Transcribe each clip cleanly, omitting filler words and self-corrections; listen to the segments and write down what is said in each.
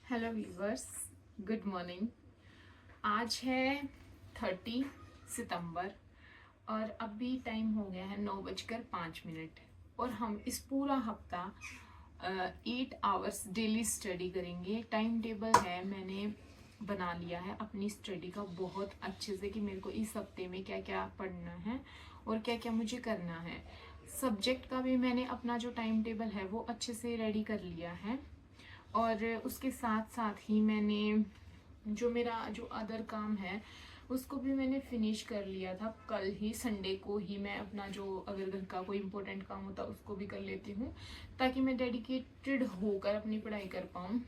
Hello viewers, good morning. आज है 30 सितंबर और अभी टाइम हो गया है 9:05 और हम इस पूरा हफ्ता 8 आवर्स डेली स्टडी करेंगे। टाइम टेबल है, मैंने बना लिया है अपनी स्टडी का बहुत अच्छे से कि मेरे को इस हफ्ते में क्या क्या पढ़ना है और क्या क्या मुझे करना है। सब्जेक्ट का भी मैंने अपना जो टाइम टेबल है वो अच्छे से रेडी कर लिया है और उसके साथ साथ ही मैंने जो मेरा जो अदर काम है उसको भी मैंने फिनिश कर लिया था। कल ही संडे को ही मैं अपना जो अगर घर का कोई इम्पोर्टेंट काम होता उसको भी कर लेती हूँ ताकि मैं डेडिकेटेड होकर अपनी पढ़ाई कर पाऊँ।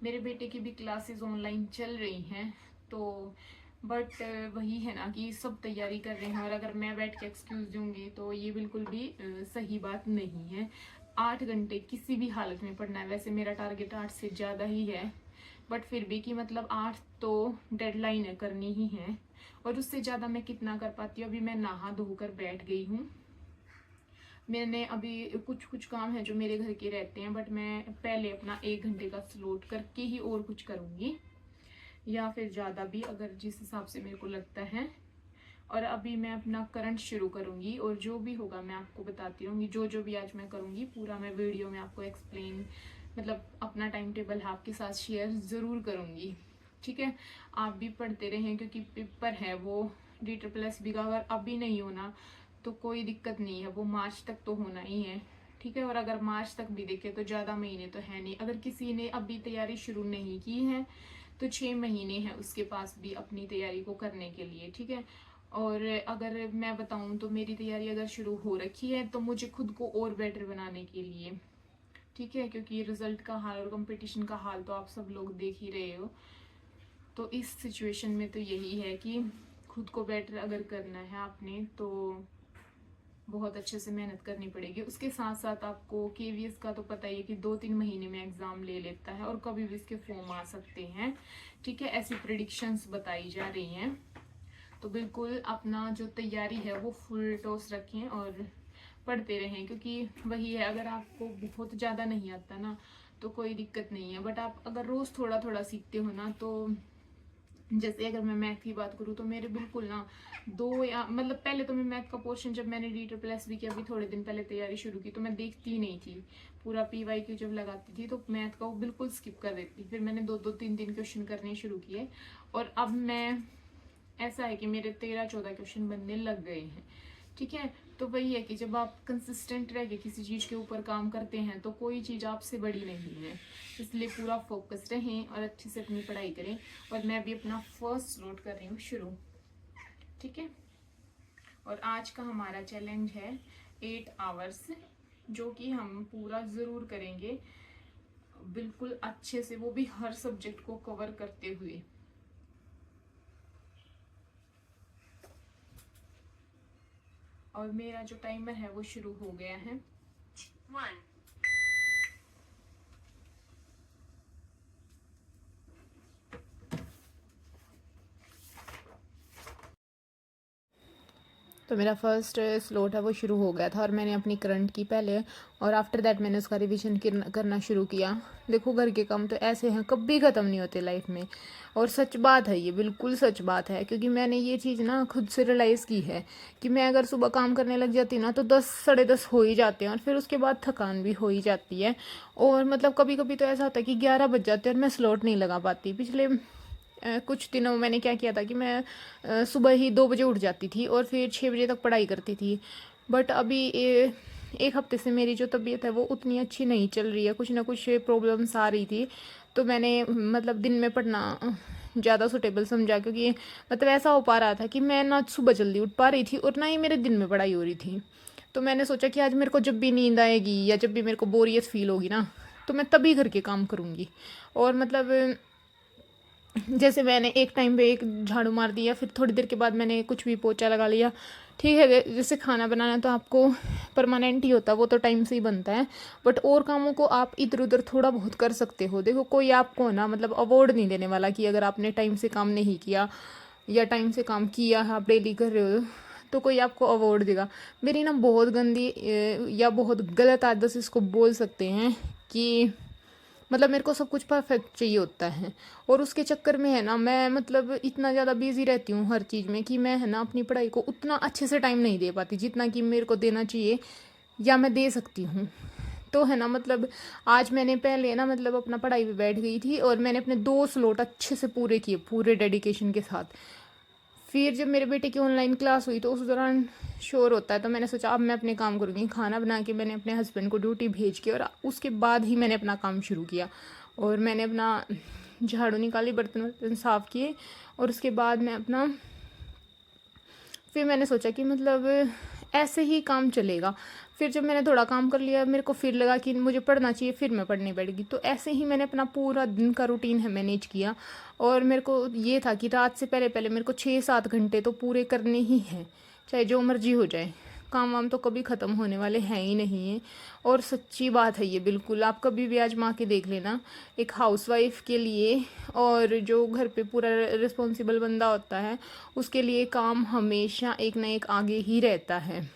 मेरे बेटे की भी क्लासेस ऑनलाइन चल रही हैं तो बट वही है ना कि सब तैयारी कर रहे हैं और अगर मैं बैठ के एक्सक्यूज दूंगी तो ये बिल्कुल भी सही बात नहीं है। 8 घंटे किसी भी हालत में पढ़ना है। वैसे मेरा टारगेट 8 से ज़्यादा ही है बट फिर भी कि मतलब 8 तो डेडलाइन है, करनी ही है और उससे ज़्यादा मैं कितना कर पाती हूँ। अभी मैं नहा धोकर बैठ गई हूँ। मैंने अभी कुछ कुछ काम है जो मेरे घर के रहते हैं बट मैं पहले अपना 1 घंटे का स्लॉट करके ही और कुछ करूँगी या फिर ज़्यादा भी अगर जिस हिसाब से मेरे को लगता है। और अभी मैं अपना करंट शुरू करूँगी और जो भी होगा मैं आपको बताती रहूँगी। जो जो भी आज मैं करूँगी पूरा मैं वीडियो में आपको एक्सप्लेन मतलब अपना टाइम टेबल आपके साथ शेयर ज़रूर करूँगी। ठीक है, आप भी पढ़ते रहें क्योंकि पेपर है वो DSSB का अगर अभी नहीं होना तो कोई दिक्कत नहीं है, वो मार्च तक तो होना ही है। ठीक है, और अगर मार्च तक भी देखे तो ज़्यादा महीने तो है नहीं। अगर किसी ने अभी तैयारी शुरू नहीं की है तो 6 महीने हैं उसके पास भी अपनी तैयारी को करने के लिए। ठीक है, और अगर मैं बताऊं तो मेरी तैयारी अगर शुरू हो रखी है तो मुझे खुद को और बेटर बनाने के लिए। ठीक है, क्योंकि रिजल्ट का हाल और कंपटीशन का हाल तो आप सब लोग देख ही रहे हो। तो इस सिचुएशन में तो यही है कि खुद को बेटर अगर करना है आपने तो बहुत अच्छे से मेहनत करनी पड़ेगी। उसके साथ साथ आपको KVS का तो पता ही है कि 2-3 महीने में एग्जाम ले लेता है और कभी भी इसके फॉर्म आ सकते हैं। ठीक है, ऐसी प्रिडिक्शंस बताई जा रही हैं तो बिल्कुल अपना जो तैयारी है वो फुल टॉस रखें और पढ़ते रहें क्योंकि वही है, अगर आपको बहुत ज़्यादा नहीं आता ना तो कोई दिक्कत नहीं है बट आप अगर रोज़ थोड़ा थोड़ा सीखते हो ना तो जैसे अगर मैं मैथ की बात करूँ तो मेरे बिल्कुल ना दो या मतलब पहले तो मैं मैथ का पोर्शन जब मैंने DSSB की अभी थोड़े दिन पहले तैयारी शुरू की तो मैं देखती ही नहीं थी। पूरा PYQ जब लगाती थी तो मैथ का वो बिल्कुल स्किप कर देती। फिर मैंने 2-2 3-3 क्वेश्चन करने शुरू किए और अब मैं ऐसा है कि मेरे 13-14 क्वेश्चन बनने लग गए हैं। ठीक है, तो वही है कि जब आप कंसिस्टेंट रह के किसी चीज़ के ऊपर काम करते हैं तो कोई चीज़ आपसे बड़ी नहीं है। इसलिए पूरा फोकस रहें और अच्छे से अपनी पढ़ाई करें। और मैं भी अपना फर्स्ट स्लॉट कर रही हूँ शुरू। ठीक है, और आज का हमारा चैलेंज है 8 आवर्स जो कि हम पूरा ज़रूर करेंगे बिल्कुल अच्छे से, वो भी हर सब्जेक्ट को कवर करते हुए। और मेरा जो टाइमर है वो शुरू हो गया है। 1 तो मेरा फर्स्ट स्लॉट है वो शुरू हो गया था और मैंने अपनी करंट की पहले और आफ्टर दैट मैंने उसका रिवीजन करना शुरू किया। देखो घर के काम तो ऐसे हैं, कभी ख़त्म नहीं होते लाइफ में। और सच बात है, ये बिल्कुल सच बात है क्योंकि मैंने ये चीज़ ना खुद से रियलाइज़ की है कि मैं अगर सुबह काम करने लग जाती ना तो 10 साढ़े 10 हो ही जाते हैं और फिर उसके बाद थकान भी हो ही जाती है। और मतलब कभी कभी तो ऐसा होता है कि 11 बज जाते हैं और मैं स्लॉट नहीं लगा पाती। पिछले कुछ दिनों में मैंने क्या किया था कि मैं सुबह ही 2 बजे उठ जाती थी और फिर 6 बजे तक पढ़ाई करती थी। बट अभी एक हफ्ते से मेरी जो तबीयत है वो उतनी अच्छी नहीं चल रही है, कुछ ना कुछ प्रॉब्लम्स आ रही थी तो मैंने मतलब दिन में पढ़ना ज़्यादा सूटेबल समझा क्योंकि मतलब ऐसा हो पा रहा था कि मैं ना सुबह जल्दी उठ पा रही थी और ना ही मेरे दिन में पढ़ाई हो रही थी। तो मैंने सोचा कि आज मेरे को जब भी नींद आएगी या जब भी मेरे को बोरियत फील होगी ना तो मैं तभी घर के काम करूँगी। और मतलब जैसे मैंने एक टाइम पे एक झाड़ू मार दिया, फिर थोड़ी देर के बाद मैंने कुछ भी पोछा लगा लिया। ठीक है, जैसे खाना बनाना तो आपको परमानेंट ही होता है, वो तो टाइम से ही बनता है बट और कामों को आप इधर उधर थोड़ा बहुत कर सकते हो। देखो कोई आपको ना मतलब अवार्ड नहीं देने वाला कि अगर आपने टाइम से काम नहीं किया या टाइम से काम किया है, आप डेली कर रहे हो तो कोई आपको अवार्ड देगा। मेरी ना बहुत गंदी या बहुत गलत आदत इसको बोल सकते हैं कि मतलब मेरे को सब कुछ परफेक्ट चाहिए होता है। और उसके चक्कर में है ना, मैं मतलब इतना ज़्यादा बिजी रहती हूँ हर चीज़ में कि मैं है ना अपनी पढ़ाई को उतना अच्छे से टाइम नहीं दे पाती जितना कि मेरे को देना चाहिए या मैं दे सकती हूँ। तो है ना मतलब आज मैंने पहले ना मतलब अपना पढ़ाई पे बैठ गई थी और मैंने अपने 2 स्लॉट अच्छे से पूरे किए, पूरे डेडिकेशन के साथ। फिर जब मेरे बेटे की ऑनलाइन क्लास हुई तो उस दौरान शोर होता है, तो मैंने सोचा अब मैं अपने काम करूँगी। खाना बना के मैंने अपने हस्बैंड को ड्यूटी भेज के और उसके बाद ही मैंने अपना काम शुरू किया। और मैंने अपना झाड़ू निकाली, बर्तन वर्तन साफ़ किए और उसके बाद मैं अपना फिर मैंने सोचा कि मतलब ऐसे ही काम चलेगा। फिर जब मैंने थोड़ा काम कर लिया मेरे को फिर लगा कि मुझे पढ़ना चाहिए, फिर मैं पढ़ने बैठ गई। तो ऐसे ही मैंने अपना पूरा दिन का रूटीन है मैनेज किया। और मेरे को ये था कि रात से पहले पहले मेरे को 6-7 घंटे तो पूरे करने ही हैं, चाहे जो मर्जी हो जाए। काम वाम तो कभी ख़त्म होने वाले हैं ही नहीं है। और सच्ची बात है ये, बिल्कुल आप कभी भी आजमा के देख लेना एक हाउसवाइफ के लिए और जो घर पे पूरा रिस्पॉन्सिबल बंदा होता है उसके लिए काम हमेशा एक ना एक आगे ही रहता है।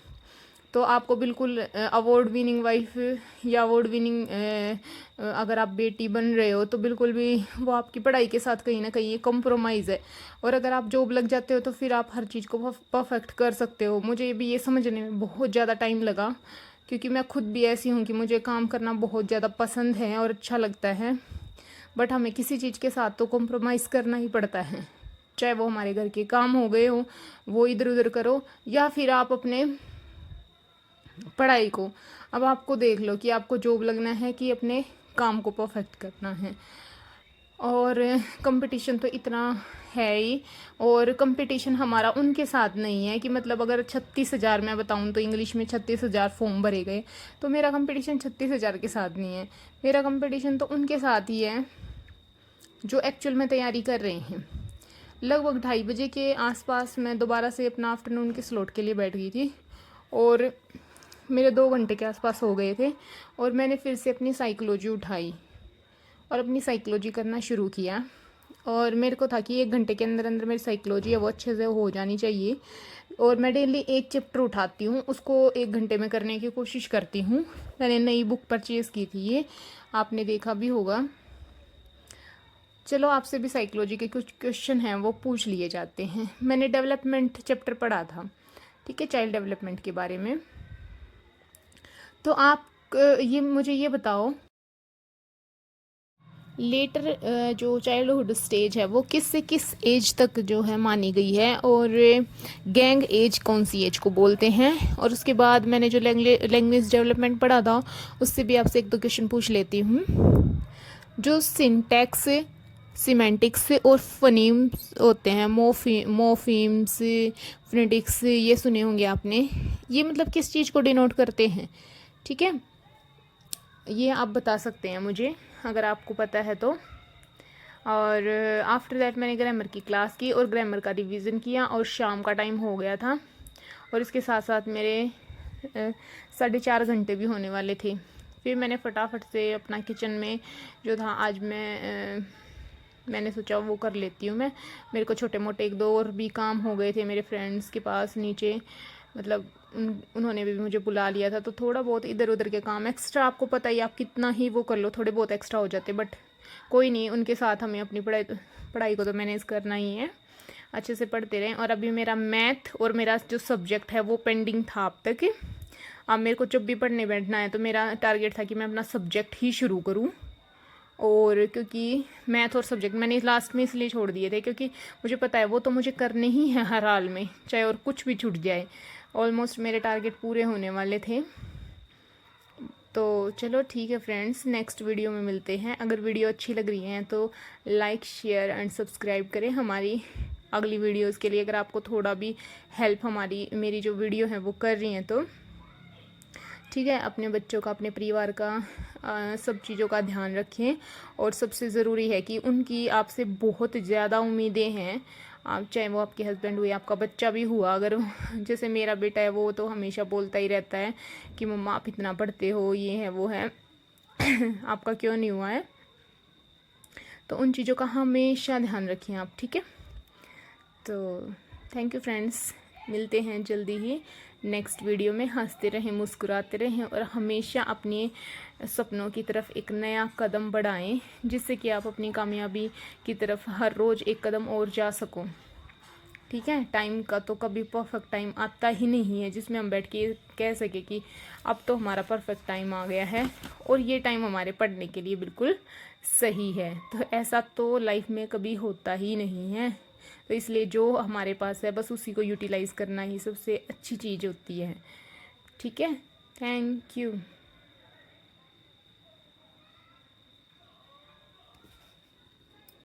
तो आपको बिल्कुल अवार्ड विनिंग वाइफ या अवार्ड विनिंग अगर आप बेटी बन रहे हो तो बिल्कुल भी वो आपकी पढ़ाई के साथ कहीं ना कहीं ये कॉम्प्रोमाइज़ है। और अगर आप जॉब लग जाते हो तो फिर आप हर चीज़ को परफेक्ट कर सकते हो। मुझे भी ये समझने में बहुत ज़्यादा टाइम लगा, क्योंकि मैं खुद भी ऐसी हूँ कि मुझे काम करना बहुत ज़्यादा पसंद है और अच्छा लगता है। बट हमें किसी चीज़ के साथ तो कॉम्प्रोमाइज़ करना ही पड़ता है, चाहे वो हमारे घर के काम हो गए हो वो इधर उधर करो, या फिर आप अपने पढ़ाई को। अब आपको देख लो कि आपको जॉब लगना है कि अपने काम को परफेक्ट करना है। और कंपटीशन तो इतना है ही। और कंपटीशन हमारा उनके साथ नहीं है कि मतलब अगर 36,000 मैं बताऊं तो इंग्लिश में 36,000 फॉर्म भरे गए, तो मेरा कंपटीशन 36,000 के साथ नहीं है। मेरा कंपटीशन तो उनके साथ ही है जो एक्चुअल में तैयारी कर रहे हैं। लगभग 2:30 के आसपास मैं दोबारा से अपना आफ्टरनून के स्लॉट के लिए बैठ गई थी और मेरे 2 घंटे के आसपास हो गए थे। और मैंने फिर से अपनी साइकोलॉजी उठाई और अपनी साइकोलॉजी करना शुरू किया। और मेरे को था कि 1 घंटे के अंदर अंदर मेरी साइकोलॉजी है वो अच्छे से हो जानी चाहिए। और मैं डेली एक चैप्टर उठाती हूँ, उसको 1 घंटे में करने की कोशिश करती हूँ। मैंने नई बुक परचेज़ की थी, ये आपने देखा भी होगा। चलो आपसे भी साइकोलॉजी के कुछ क्वेश्चन हैं वो पूछ लिए जाते हैं। मैंने डेवलपमेंट चैप्टर पढ़ा था, ठीक है, चाइल्ड डेवलपमेंट के बारे में। तो आप ये मुझे ये बताओ, लेटर जो चाइल्डहुड स्टेज है वो किस से किस एज तक जो है मानी गई है, और गैंग एज कौन सी एज को बोलते हैं। और उसके बाद मैंने जो लैंग्वेज डेवलपमेंट पढ़ा था उससे भी आपसे 1-2 क्वेश्चन पूछ लेती हूँ। जो सिंटैक्स, सिमेंटिक्स और फनीम्स होते हैं, मोफीम्स, फोनेटिक्स, ये सुने होंगे आपने। ये मतलब किस चीज़ को डिनोट करते हैं, ठीक है, ये आप बता सकते हैं मुझे अगर आपको पता है तो। और आफ्टर दैट मैंने ग्रामर की क्लास की और ग्रामर का रिवीजन किया और शाम का टाइम हो गया था और इसके साथ साथ मेरे 4.5 घंटे भी होने वाले थे। फिर मैंने फटाफट से अपना किचन में जो था आज मैंने सोचा वो कर लेती हूँ मैं। मेरे को छोटे मोटे 1-2 और भी काम हो गए थे मेरे फ्रेंड्स के पास नीचे, मतलब उन्होंने भी मुझे बुला लिया था, तो थोड़ा बहुत इधर उधर के काम एक्स्ट्रा, आपको पता ही आप कितना ही वो कर लो थोड़े बहुत एक्स्ट्रा हो जाते, बट कोई नहीं, उनके साथ हमें अपनी पढ़ाई को तो मैनेज करना ही है, अच्छे से पढ़ते रहें। और अभी मेरा मैथ और मेरा जो सब्जेक्ट है वो पेंडिंग था अब तक। अब मेरे को जब भी पढ़ने बैठना है तो मेरा टारगेट था कि मैं अपना सब्जेक्ट ही शुरू करूँ। और क्योंकि मैथ और सब्जेक्ट मैंने लास्ट में इसलिए छोड़ दिए थे क्योंकि मुझे पता है वो तो मुझे करने ही है हर हाल में, चाहे और कुछ भी छूट जाए। ऑलमोस्ट मेरे टारगेट पूरे होने वाले थे। तो चलो ठीक है फ्रेंड्स, नेक्स्ट वीडियो में मिलते हैं। अगर वीडियो अच्छी लग रही है तो लाइक शेयर एंड सब्सक्राइब करें हमारी अगली वीडियोस के लिए। अगर आपको थोड़ा भी हेल्प मेरी जो वीडियो है वो कर रही हैं तो ठीक है। अपने बच्चों का, अपने परिवार का, सब चीज़ों का ध्यान रखें। और सबसे ज़रूरी है कि उनकी आपसे बहुत ज़्यादा उम्मीदें हैं, आप चाहे वो आपके हस्बैंड हुए, आपका बच्चा भी हुआ, अगर जैसे मेरा बेटा है वो तो हमेशा बोलता ही रहता है कि मम्मा आप इतना पढ़ते हो, ये है वो है आपका क्यों नहीं हुआ है। तो उन चीज़ों का हमेशा ध्यान रखें आप, ठीक है। तो थैंक यू फ्रेंड्स, मिलते हैं जल्दी ही नेक्स्ट वीडियो में हंसते रहें, मुस्कुराते रहें और हमेशा अपने सपनों की तरफ एक नया कदम बढ़ाएं, जिससे कि आप अपनी कामयाबी की तरफ हर रोज़ एक कदम और जा सको। ठीक है, टाइम का तो कभी परफेक्ट टाइम आता ही नहीं है जिसमें हम बैठ के कह सके कि अब तो हमारा परफेक्ट टाइम आ गया है और ये टाइम हमारे पढ़ने के लिए बिल्कुल सही है। तो ऐसा तो लाइफ में कभी होता ही नहीं है। तो इसलिए जो हमारे पास है बस उसी को यूटिलाइज़ करना ही सबसे अच्छी चीज़ होती है। ठीक है, थैंक यू।